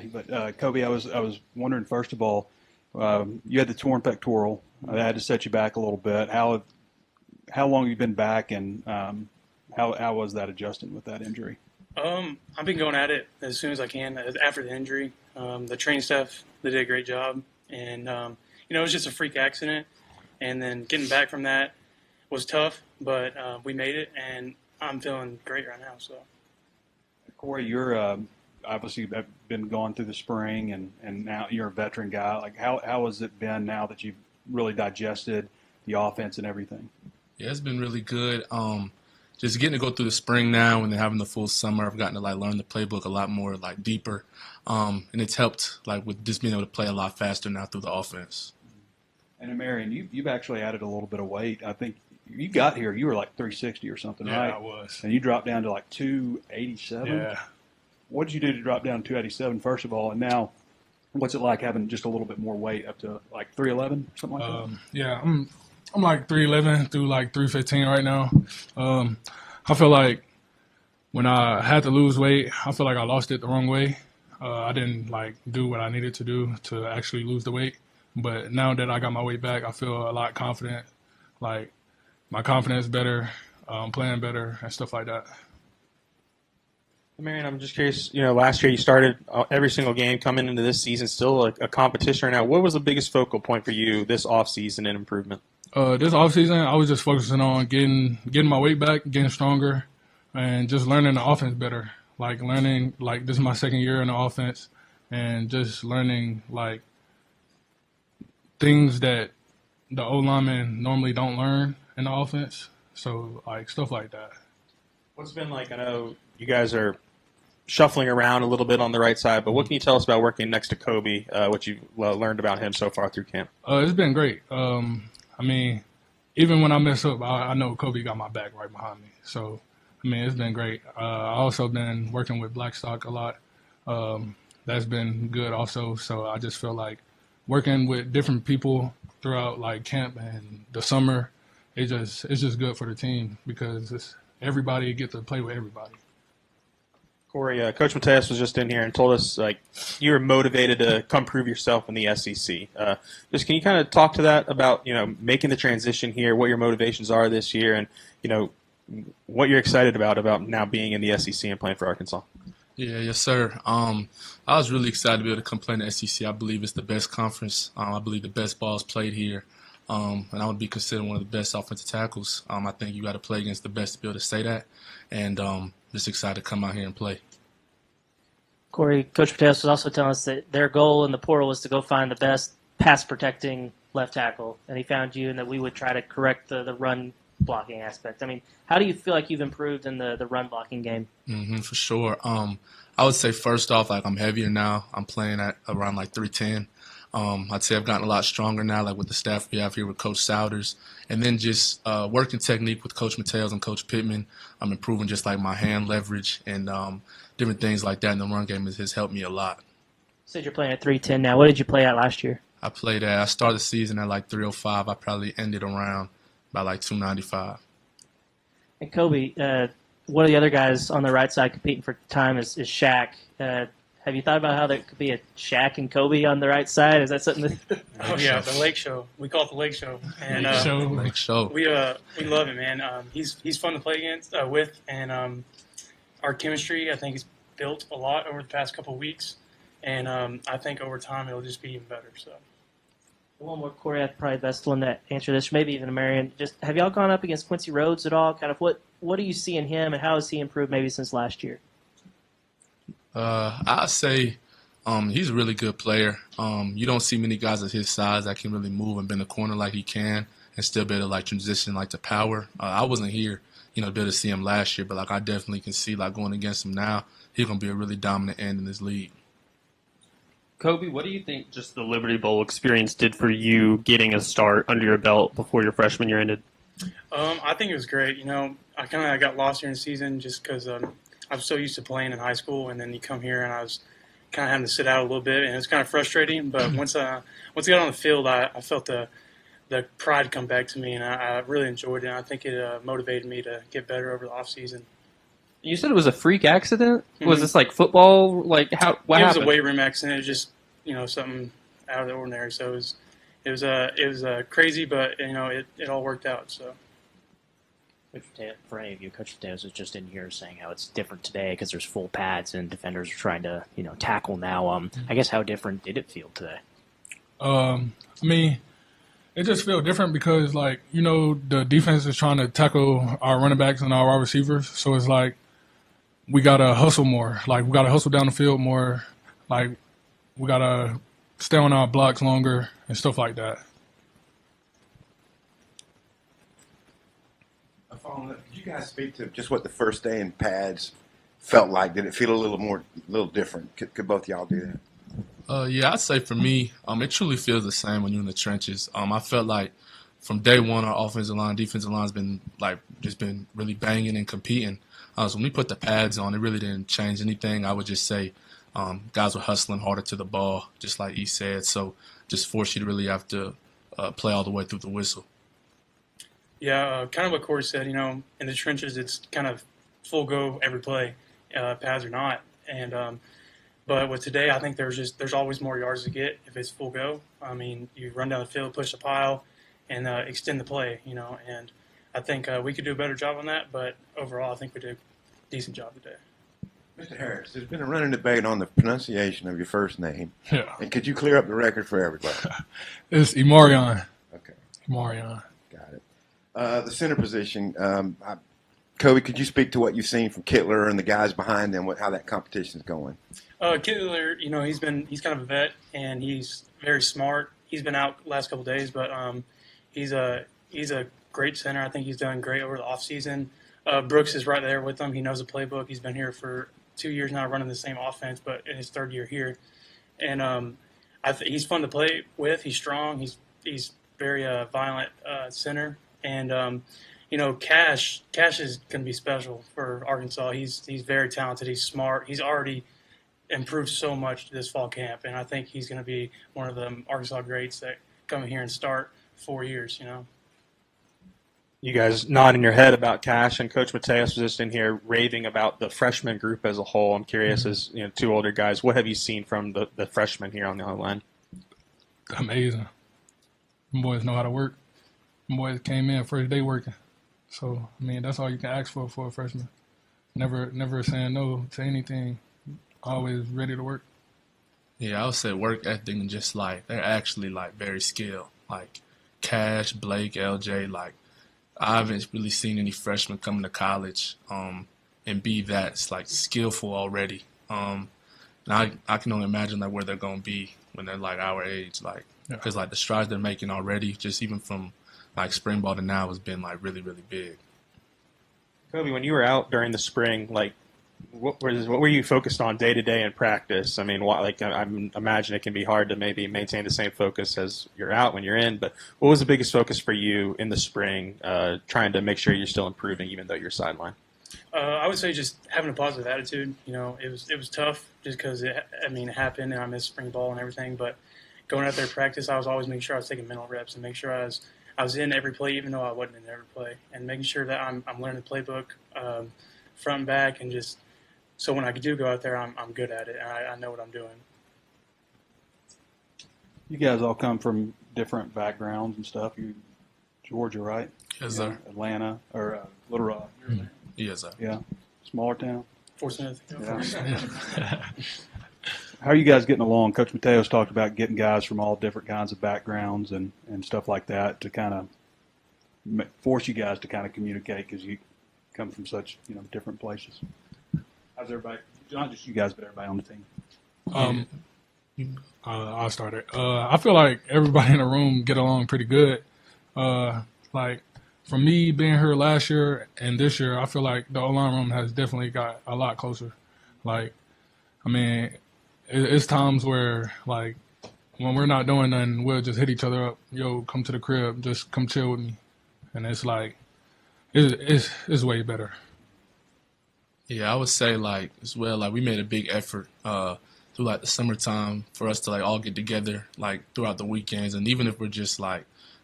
Definitely. But Kobe, I was wondering first of all, you had the torn pectoral. That had to set you back a little bit. How long have you been back, and how was that adjusting with that injury? I've been going at it as soon as I can after the injury. The training staff, they did a great job, and it was just a freak accident. And then getting back from that was tough, but we made it, and I'm feeling great right now. So, Corey, you're obviously have been going through the spring, and now you're a veteran guy. Like, how has it been now that you've really digested the offense and everything? Yeah, it's been really good. Just getting to go through the spring now and then having the full summer, I've gotten to learn the playbook a lot more deeper, and it's helped with just being able to play a lot faster now through the offense. And Marion, you've actually added a little bit of weight. I think you got here, you were like 360 or something, right? Yeah, I was. And you dropped down to like 287. Yeah. What did you do to drop down to 287 first of all, and now what's it like having just a little bit more weight up to like 311, something like that? Yeah, I'm like 311 through like 315 right now. I feel like when I had to lose weight, I feel like I lost it the wrong way. I didn't do what I needed to do to actually lose the weight. But now that I got my weight back, I feel a lot confident. Like my confidence better, playing better, and stuff like that. Marion, I'm just curious. Last year you started every single game coming into this season, still a competition right now. What was the biggest focal point for you this offseason and improvement? This offseason, I was just focusing on getting my weight back, getting stronger, and just learning the offense better. Learning, this is my second year in the offense, and just learning, things that the O-linemen normally don't learn in the offense. So, stuff like that. What's it been like? I know you guys are shuffling around a little bit on the right side, but what can you tell us about working next to Kobe, what you've learned about him so far through camp? It's been great. Even when I mess up, I know Kobe got my back right behind me. So, it's been great. I also been working with Blackstock a lot. That's been good also. So I just feel like working with different people throughout camp and the summer, it's just good for the team because everybody get to play with everybody. Corey, Coach Mateus was just in here and told us you were motivated to come prove yourself in the SEC. Just can you kind of talk to that about making the transition here, what your motivations are this year, and what you're excited about now being in the SEC and playing for Arkansas? Yeah, yes, sir. I was really excited to be able to come play in the SEC. I believe it's the best conference. I believe the best ball is played here, and I would be considered one of the best offensive tackles. I think you got to play against the best to be able to say that, and just excited to come out here and play. Corey, Coach Mateus was also telling us that their goal in the portal was to go find the best pass-protecting left tackle, and he found you, and that we would try to correct the run blocking aspect. How do you feel like you've improved in the run blocking game? For sure. I would say first off, I'm heavier now. I'm playing at around 310. I'd say I've gotten a lot stronger now, with the staff we have here with Coach Souders. And then just working technique with Coach Mateos and Coach Pittman. I'm improving just my hand leverage and different things like that in the run game has helped me a lot. You said you're playing at 310 now. What did you play at last year? I started the season at 305. I probably ended around by 295. And Kobe, one of the other guys on the right side competing for time is Shaq. Have you thought about how there could be a Shaq and Kobe on the right side? Is that something that... Oh, yeah, the Lake Show. We call it the Lake Show. And Lake Show. We love him, man. He's fun to play with, and our chemistry, I think, is built a lot over the past couple of weeks. And I think over time it'll just be even better. So. One more, Corey, I'm probably the best one to answer this, maybe even Marion. Just have y'all gone up against Quincy Rhodes at all? Kind of what do you see in him, and how has he improved maybe since last year? I'd say he's a really good player. You don't see many guys of his size that can really move and bend a corner like he can and still be able to transition to power. I wasn't here, to be able to see him last year, but I definitely can see going against him now, he's going to be a really dominant end in this league. Kobe, what do you think just the Liberty Bowl experience did for you getting a start under your belt before your freshman year ended? I think it was great. I kind of got lost during the season just because I was so used to playing in high school, and then you come here and I was kind of having to sit out a little bit, and it was kind of frustrating. But once I got on the field, I felt the pride come back to me, and I really enjoyed it. And I think it motivated me to get better over the off season. You said it was a freak accident. Mhm. Was this like football? Like how? What It was happened? a weight room accident. It was just something out of the ordinary. So it was crazy, but it all worked out. So. For any of you, Coach Mateos was just in here saying how it's different today because there's full pads and defenders are trying to, tackle now. I guess how different did it feel today? I mean, it just feels different because, like, the defense is trying to tackle our running backs and our wide receivers. So it's like we got to hustle more. Like, we got to hustle down the field more. Like, we got to stay on our blocks longer and stuff like that. Could you guys speak to just what the first day in pads felt like? Did it feel a little different? Could both y'all do that? Yeah, I'd say for me, it truly feels the same when you're in the trenches. I felt like from day one, our offensive line, defensive line's been just been really banging and competing. So when we put the pads on, it really didn't change anything. I would just say guys were hustling harder to the ball, just like he said. So just force you to really have to play all the way through the whistle. Yeah, kind of what Corey said. In the trenches, it's kind of full go every play, pads or not. And but with today, I think there's always more yards to get if it's full go. I mean, you run down the field, push the pile, and extend the play. And I think we could do a better job on that. But overall, I think we did a decent job today. Mr. Harris, there's been a running debate on the pronunciation of your first name. Yeah. And could you clear up the record for everybody? It's Imarion. Okay. Imarion. Got it. The center position, Kobe, could you speak to what you've seen from Kittler and the guys behind him, how that competition is going? Kittler, he's kind of a vet and he's very smart. He's been out the last couple of days, but he's a great center. I think he's done great over the off season. Brooks is right there with him. He knows the playbook. He's been here for 2 years now, running the same offense, but in his third year here. And he's fun to play with. He's strong. He's very violent center. And Cash is going to be special for Arkansas. He's very talented. He's smart. He's already improved so much this fall camp, and I think he's going to be one of the Arkansas greats that come in here and start 4 years. You guys nodding your head about Cash, and Coach Mateos was just in here raving about the freshman group as a whole. I'm curious, as two older guys, what have you seen from the freshmen here on the line? Amazing. Them boys know how to work. Them boys came in first day working. So, I mean, that's all you can ask for a freshman. Never saying no to anything. Always ready to work. Yeah, I would say work ethic and just they're actually very skilled. Like Cash, Blake, LJ, I haven't really seen any freshmen coming to college and be that skillful already. And I can only imagine where they're going to be when they're our age, because the strides they're making already, just even from spring ball to now, has been really, really big. Kobe, when you were out during the spring, what were you focused on day to day in practice? I mean, I imagine it can be hard to maybe maintain the same focus as you're out when you're in. But what was the biggest focus for you in the spring, trying to make sure you're still improving even though you're sidelined? I would say just having a positive attitude. It was tough just because it happened and I missed spring ball and everything. But going out there to practice, I was always making sure I was taking mental reps and make sure I was in every play, even though I wasn't in every play, and making sure that I'm learning the playbook front and back, and just so when I do go out there, I'm good at it and I know what I'm doing. You guys all come from different backgrounds and stuff. You, Georgia, right? Yes, sir. Atlanta or Little Rock. Yes, sir. Yeah, smaller town. Fort Smith. Yeah. How are you guys getting along? Coach Mateos talked about getting guys from all different kinds of backgrounds and stuff like that to kind of force you guys to kind of communicate because you come from such different places. How's everybody? Not just you guys, but everybody on the team. I'll start it. I feel like everybody in the room get along pretty good. From me being here last year and this year, I feel like the O-line room has definitely got a lot closer. It's times where, when we're not doing nothing, we'll just hit each other up. Yo, come to the crib. Just come chill with me. And it's it's way better. Yeah, I would say as well, we made a big effort through the summertime for us to all get together throughout the weekends, and even if we're just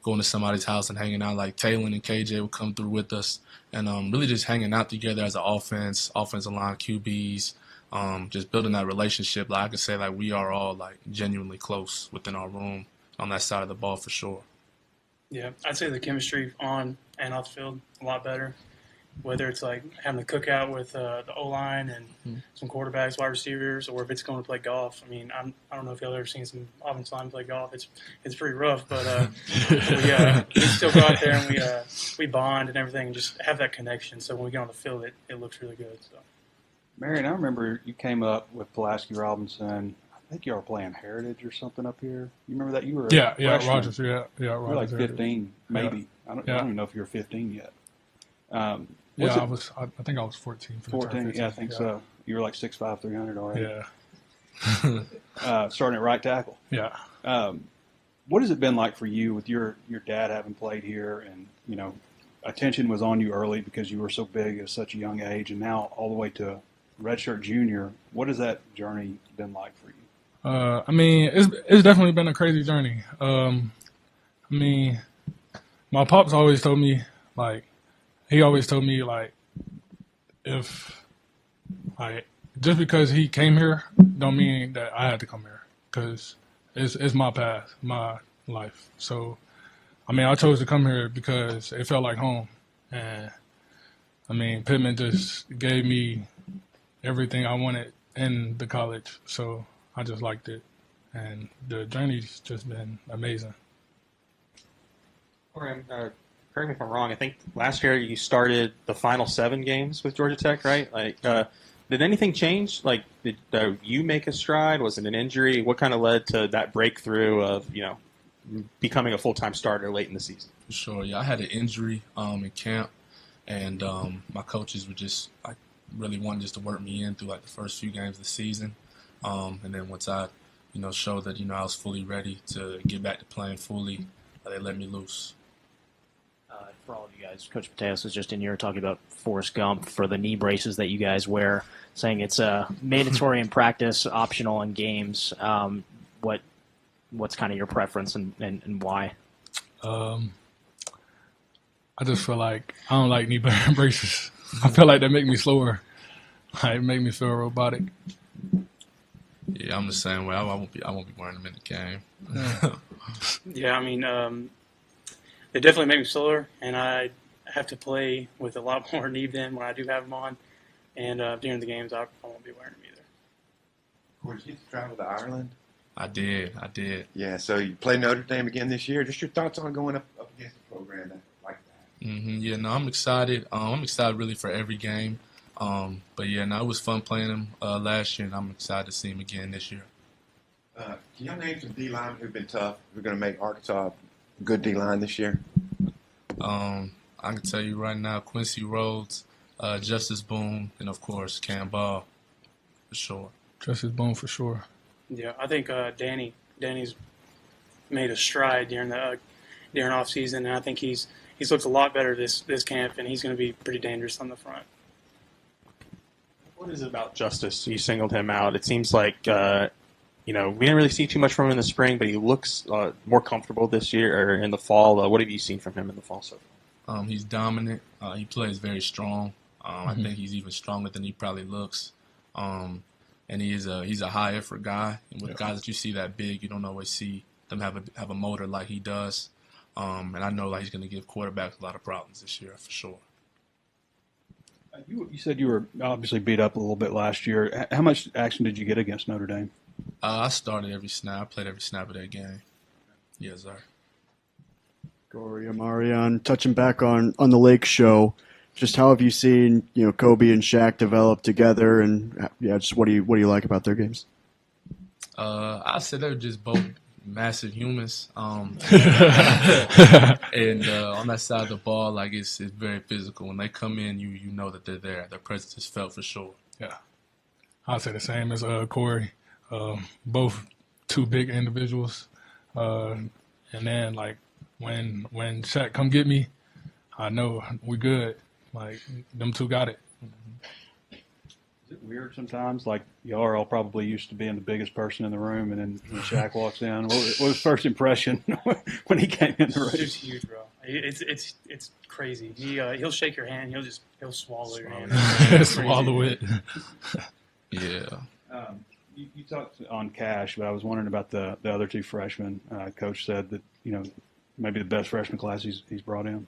going to somebody's house and hanging out. Like Taylor and KJ would come through with us, and really just hanging out together as an offensive line, QBs, just building that relationship. Like I could say, like we are all like genuinely close within our room on that side of the ball for sure. Yeah, I'd say the chemistry on and off the field a lot better. Whether it's like having a cookout with the O-line and some quarterbacks, wide receivers, or if it's going to play golf. I mean, I don't know if y'all ever seen some offensive line play golf. It's pretty rough, but we still go out there and we bond and everything and just have that connection. So when we get on the field, it looks really good. So, Marion, I remember you came up with Pulaski Robinson. I think you were playing Heritage or something up here. You remember that? You were Yeah, freshman. Rogers, yeah, You were like Rogers. 15, maybe. Yeah. I don't even know if you were 15 yet. I think I was 14. 14, yeah, I think so. You were like 6'5", 300 already. Yeah. Starting at right tackle. Yeah. What has it been like for you with your dad having played here, and attention was on you early because you were so big at such a young age, and now all the way to redshirt junior? What has that journey been like for you? I mean, it's definitely been a crazy journey. I mean, my pops always told me, like, if, like, just because he came here, don't mean that I had to come here, because it's my path, my life. So, I mean, I chose to come here because it felt like home. And, I mean, Pittman just gave me everything I wanted in the college. So, I just liked it. And the journey's just been amazing. Correct me if I'm wrong. I think last year you started the final 7 games with Georgia Tech, right? Like, did anything change? Like, did you make a stride? Was it an injury? What kind of led to that breakthrough of becoming a full-time starter late in the season? For sure, yeah. I had an injury in camp, and my coaches were just really wanting just to work me in through like the first few games of the season, and then once I showed that I was fully ready to get back to playing fully, they let me loose. For all of you guys, Coach Mateos was just in here talking about Forrest Gump for the knee braces that you guys wear, saying it's mandatory in practice, optional in games. What's kind of your preference and why? I just feel like I don't like knee braces. I feel like they make me slower. Like, make me feel robotic. Yeah, I'm the same way. I won't be wearing them in the game. yeah, I mean, they definitely make me slower, and I have to play with a lot more knee bend when I do have them on. And during the games, I won't be wearing them either. Did you travel to Ireland? I did. Yeah, so you play Notre Dame again this year. Just your thoughts on going up against a program like that? Yeah, no, I'm excited. I'm excited really for every game. But yeah, no, it was fun playing him last year, and I'm excited to see him again this year. Can y'all name some D-linemen who've been tough, who're going to make Arkansas a good D-line this year? I can tell you right now, Quincy Rhodes, Justice Boone, and of course Cam Ball, for sure. Justice Boone for sure. Yeah, I think Danny's made a stride during off season, and I think he's looked a lot better this camp, and he's going to be pretty dangerous on the front. What is it about Justice? You singled him out. It seems like we didn't really see too much from him in the spring, but he looks more comfortable this year or in the fall. What have you seen from him in the fall so far? He's dominant. He plays very strong. I think he's even stronger than he probably looks. And he's a high effort guy. And with guys that you see that big, you don't always see them have a motor like he does. And I know he's going to give quarterbacks a lot of problems this year for sure. You said you were obviously beat up a little bit last year. How much action did you get against Notre Dame? I started every snap. I played every snap of that game. Yes, sir. Corey, Amarion, touching back on the Lake show, just how have you seen Kobe and Shaq develop together, and just what do you like about their games? I said they're just both massive humans, and on that side of the ball, it's very physical. When they come in, you know that they're there. Their presence is felt for sure. Yeah, I'll say the same as Corey. Both two big individuals, and then when Shaq come get me, I know we good. Them two got it. Is it weird sometimes? Like, y'all are all probably used to being the biggest person in the room, and then when Shaq walks in, what was his first impression when he came in the room? It's huge, bro. It's crazy. He'll shake your hand. He'll swallow your hand. Swallow it. Yeah. You talked on Cash, but I was wondering about the other two freshmen. Coach said that, maybe the best freshman class he's brought in.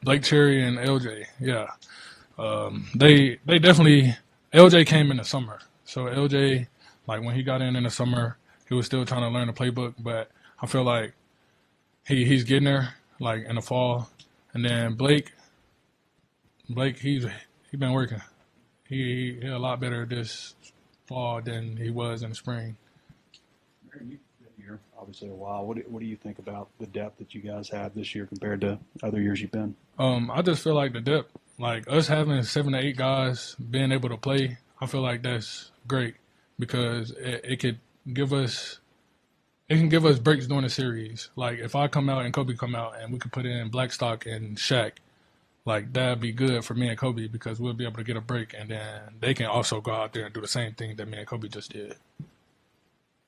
Blake Cherry and LJ, yeah. They definitely, LJ came in the summer. So LJ, like when he got in the summer, he was still trying to learn the playbook, but I feel like he's getting there, like in the fall. And then Blake, he's been working. He a lot better this fall than he was in the spring. You've been here obviously a while. What do you think about the depth that you guys have this year compared to other years you've been? I just feel like the depth, like us having 7 to 8 guys being able to play, I feel like that's great because it can give us breaks during the series. Like if I come out and Kobe come out and we could put in Blackstock and Shaq, like that'd be good for me and Kobe because we'll be able to get a break and then they can also go out there and do the same thing that me and Kobe just did.